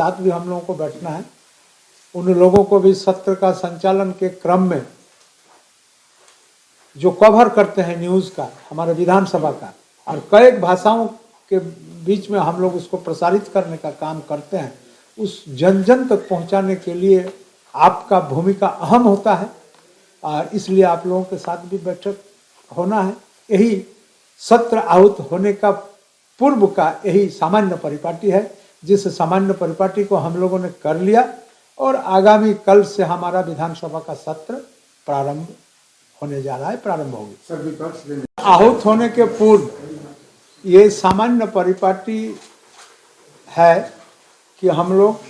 साथ भी हम लोगों को बैठना है। उन लोगों को भी सत्र का संचालन के क्रम में जो कवर करते हैं न्यूज़ का, हमारे विधानसभा का, और कई भाषाओं के बीच में हम लोग उसको प्रसारित करने का काम करते हैं, उस जन जन तक पहुंचाने के लिए आपका भूमिका अहम होता है। और इसलिए आप लोगों के साथ भी बैठक होना है। यही सत्र आहूत होने का पूर्व का यही सामान्य परिपाटी है, जिस सामान्य परिपाटी को हम लोगों ने कर लिया और आगामी कल से हमारा विधानसभा का सत्र प्रारंभ होने जा रहा है, प्रारंभ होगी। आहूत होने के पूर्व ये सामान्य परिपाटी है कि हम लोग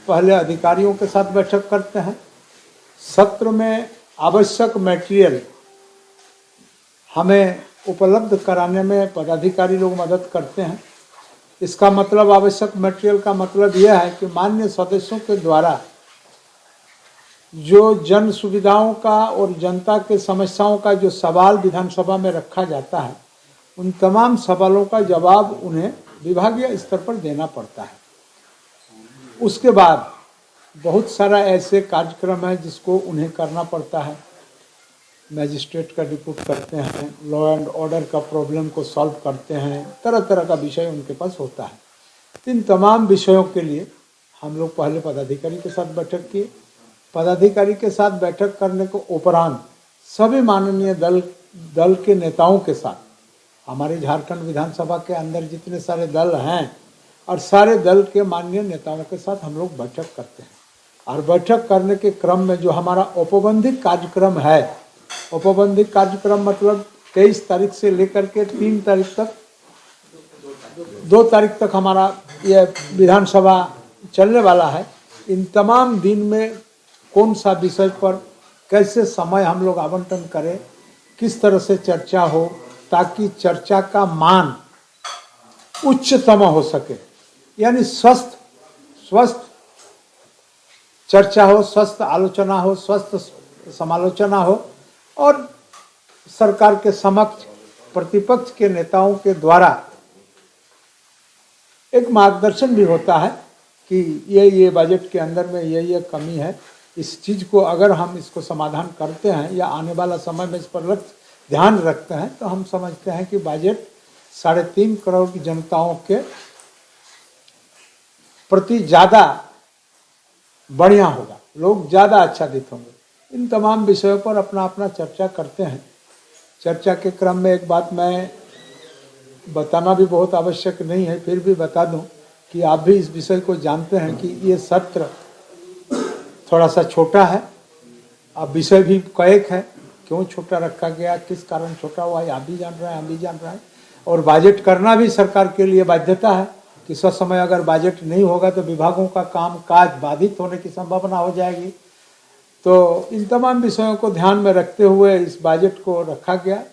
पहले अधिकारियों के साथ बैठक करते हैं। सत्र में आवश्यक मटेरियल हमें उपलब्ध कराने में पदाधिकारी लोग मदद करते हैं। इसका मतलब, आवश्यक मटेरियल का मतलब यह है कि माननीय सदस्यों के द्वारा जो जन सुविधाओं का और जनता के समस्याओं का जो सवाल विधानसभा में रखा जाता है, उन तमाम सवालों का जवाब उन्हें विभागीय स्तर पर देना पड़ता है। उसके बाद बहुत सारा ऐसे कार्यक्रम है जिसको उन्हें करना पड़ता है। मैजिस्ट्रेट का रिपोर्ट करते हैं, लॉ एंड ऑर्डर का प्रॉब्लम को सॉल्व करते हैं, तरह तरह का विषय उनके पास होता है। इन तमाम विषयों के लिए हम लोग पहले पदाधिकारी के साथ बैठक किए। पदाधिकारी के साथ बैठक करने को उपरांत सभी माननीय दल के नेताओं के साथ, हमारे झारखंड विधानसभा के अंदर जितने सारे दल हैं और सारे दल के माननीय नेताओं के साथ हम लोग बैठक करते हैं। और बैठक करने के क्रम में जो हमारा औपबंधिक कार्यक्रम है, औपबंधिक कार्यक्रम मतलब 23 तारीख से लेकर के 3 तारीख तक, 2 तारीख तक हमारा ये विधानसभा चलने वाला है। इन तमाम दिन में कौन सा विषय पर कैसे समय हम लोग आवंटन करें, किस तरह से चर्चा हो, ताकि चर्चा का मान उच्चतम हो सके, यानी स्वस्थ चर्चा हो, स्वस्थ आलोचना हो, स्वस्थ समालोचना हो और सरकार के समक्ष प्रतिपक्ष के नेताओं के द्वारा एक मार्गदर्शन भी होता है कि ये बजट के अंदर में ये कमी है, इस चीज़ को अगर हम इसको समाधान करते हैं या आने वाला समय में इस पर ध्यान रखते हैं तो हम समझते हैं कि बजट 3.5 करोड़ की जनताओं के प्रति ज़्यादा बढ़िया होगा, लोग ज़्यादा आच्छादित होंगे। इन तमाम विषयों पर अपना अपना चर्चा करते हैं। चर्चा के क्रम में एक बात मैं बताना भी बहुत आवश्यक नहीं है, फिर भी बता दूं कि आप भी इस विषय को जानते हैं कि ये सत्र थोड़ा सा छोटा है। अब विषय भी कईक है, क्यों छोटा रखा गया, किस कारण छोटा हुआ, आप भी जान रहे हैं, हम भी जान रहे हैं। और बजट करना भी सरकार के लिए बाध्यता है कि समय अगर बजट नहीं होगा तो विभागों का काम काज बाधित होने की संभावना हो जाएगी। तो इन तमाम विषयों को ध्यान में रखते हुए इस बजट को रखा गया।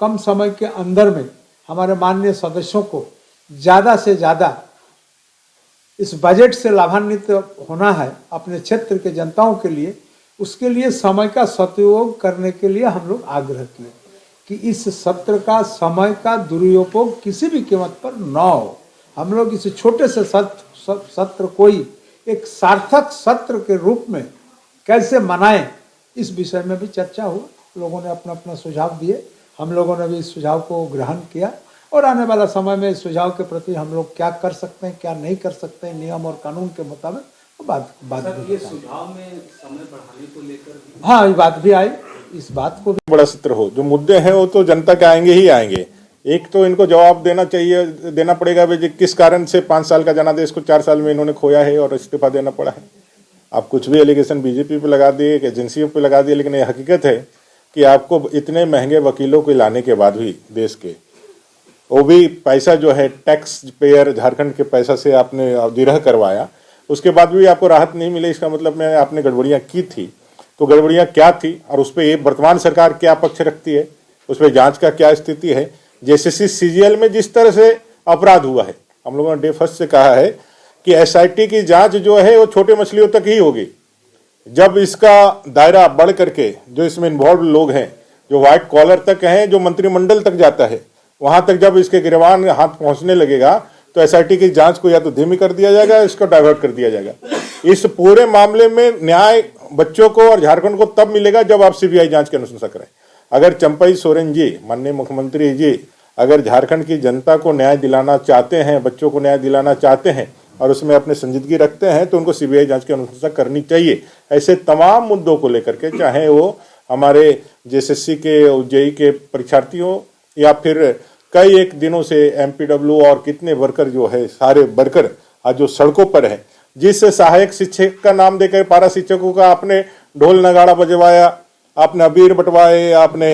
कम समय के अंदर में हमारे माननीय सदस्यों को ज़्यादा से ज़्यादा इस बजट से लाभान्वित होना है अपने क्षेत्र के जनताओं के लिए। उसके लिए समय का सदुपयोग करने के लिए हम लोग आग्रह किए कि इस सत्र का समय का दुरुपयोग किसी भी कीमत पर न हो। हम लोग इस छोटे से सत्र कोई एक सार्थक सत्र के रूप में कैसे मनाएं, इस विषय में भी चर्चा हुआ। लोगों ने अपना अपना सुझाव दिए, हम लोगों ने भी इस सुझाव को ग्रहण किया और आने वाला समय में इस सुझाव के प्रति हम लोग क्या कर सकते हैं, क्या नहीं कर सकते हैं, नियम और कानून के मुताबिक बात ये सुझाव में समय बढ़ाने को लेकर हाँ, ये बात भी आई। इस बात को भी बड़ा सत्र हो, जो मुद्दे हैं वो तो जनता के आएंगे ही आएंगे। एक तो इनको जवाब देना पड़ेगा भाई किस कारण से 5 साल का जनादेश को 4 साल में इन्होंने खोया है और इस्तीफा देना पड़ा है। आप कुछ भी एलिगेशन बीजेपी पे लगा दिए, एजेंसियों पे लगा दिए, लेकिन ये हकीकत है कि आपको इतने महंगे वकीलों को लाने के बाद भी देश के, वो भी पैसा जो है टैक्स पेयर झारखंड के पैसा से आपने विरह करवाया, उसके बाद भी आपको राहत नहीं मिली। इसका मतलब में आपने गड़बड़ियाँ की थी, तो गड़बड़ियाँ क्या थी और उस पर ये वर्तमान सरकार क्या पक्ष रखती है, उस पर जांच का क्या स्थिति है। जेसीसी सीजीएल में जिस तरह से अपराध हुआ है, हम लोगों ने डे फर्स्ट से कहा है कि एसआईटी की जांच जो है वो छोटे मछलियों तक ही होगी। जब इसका दायरा बढ़ करके जो इसमें इन्वॉल्व लोग हैं, जो व्हाइट कॉलर तक हैं, जो मंत्रिमंडल तक जाता है, वहां तक जब इसके गिरबान हाथ पहुंचने लगेगा तो एसआईटी की जांच को या तो धीमी कर दिया जाएगा, इसको डाइवर्ट कर दिया जाएगा। इस पूरे मामले में न्याय बच्चों को और झारखंड को तब मिलेगा जब आप सीबीआई जांच की अनुशंसा करें। अगर चंपई सोरेन जी, माननीय मुख्यमंत्री जी, अगर झारखंड की जनता को न्याय दिलाना चाहते हैं, बच्चों को न्याय दिलाना चाहते हैं और उसमें अपने संजीदगी रखते हैं, तो उनको सीबीआई जांच की अनुशंसा करनी चाहिए। ऐसे तमाम मुद्दों को लेकर के, चाहे वो हमारे जेएसएससी के, जेईई के परीक्षार्थी हो या फिर कई एक दिनों से एमपीडब्ल्यू और कितने वर्कर जो है, सारे वर्कर आज जो सड़कों पर है, जिस सहायक शिक्षक का नाम देकर पारा शिक्षकों का आपने ढोल नगाड़ा बजवाया, आपने अबीर बंटवाए, आपने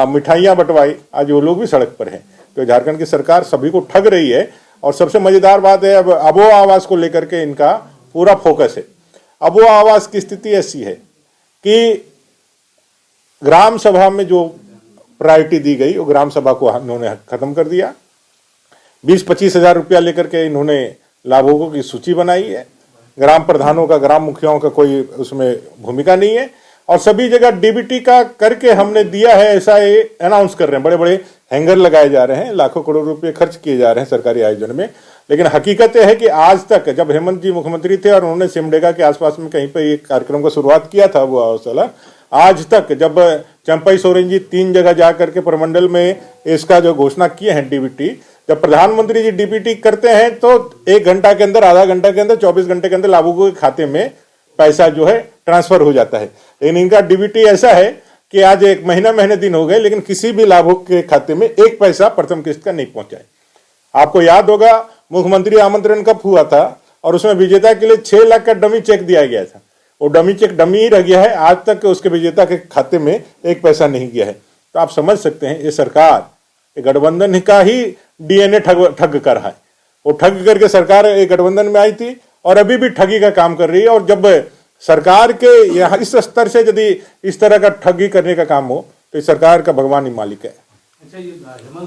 मिठाइयाँ बंटवाई, आज वो लोग भी सड़क पर हैं। तो झारखंड की सरकार सभी को ठग रही है। और सबसे मजेदार बात है, अब अबो आवास को लेकर के इनका पूरा फोकस है। अबो आवास की स्थिति ऐसी है कि ग्राम सभा में जो प्रायोरिटी दी गई, वो ग्राम सभा को इन्होंने खत्म कर दिया। 20-25 हजार रुपया लेकर के इन्होंने लाभुकों की सूची बनाई है। ग्राम प्रधानों का, ग्राम मुखियाओं का कोई उसमें भूमिका नहीं है। और सभी जगह डीबीटी का करके हमने दिया है, ऐसा ये अनाउंस कर रहे हैं। बड़े बड़े हैंगर लगाए जा रहे हैं, लाखों करोड़ रुपए खर्च किए जा रहे हैं सरकारी आयोजन में। लेकिन हकीकत यह है कि आज तक, जब हेमंत जी मुख्यमंत्री थे और उन्होंने सिमडेगा के आसपास में कहीं पे एक कार्यक्रम का शुरुआत किया था, वो अवसर, आज तक जब चंपई सोरेन जी 3 जगह जाकर के प्रमंडल में इसका जो घोषणा किए हैं डीबीटी, जब प्रधानमंत्री जी डीबीटी करते हैं तो 1 घंटा के अंदर, आधा घंटा के अंदर, 24 घंटे के अंदर लाभुकों के खाते में पैसा जो है ट्रांसफर हो जाता है। लेकिन इनका डीबीटी ऐसा है कि आज 1 महीने दिन हो गए, लेकिन किसी भी लाभुक के खाते में 1 पैसा प्रथम किस्त का नहीं पहुंचा है। आपको याद होगा मुख्यमंत्री आमंत्रण कब हुआ था और उसमें विजेता के लिए 6 लाख का डमी चेक दिया गया था। वो डमी चेक डमी ही रह गया है, आज तक उसके विजेता के खाते में 1 पैसा नहीं गया है। तो आप समझ सकते हैं, ये सरकार, ये गठबंधन का ही डीएनए ठग कर रहा है। वो ठग करके सरकार एक गठबंधन में आई थी और अभी भी ठगी का काम कर रही है। और जब सरकार के यहाँ इस स्तर से यदि इस तरह का ठगी करने का काम हो, तो इस सरकार का भगवान ही मालिक है। अच्छा, ये हेमंत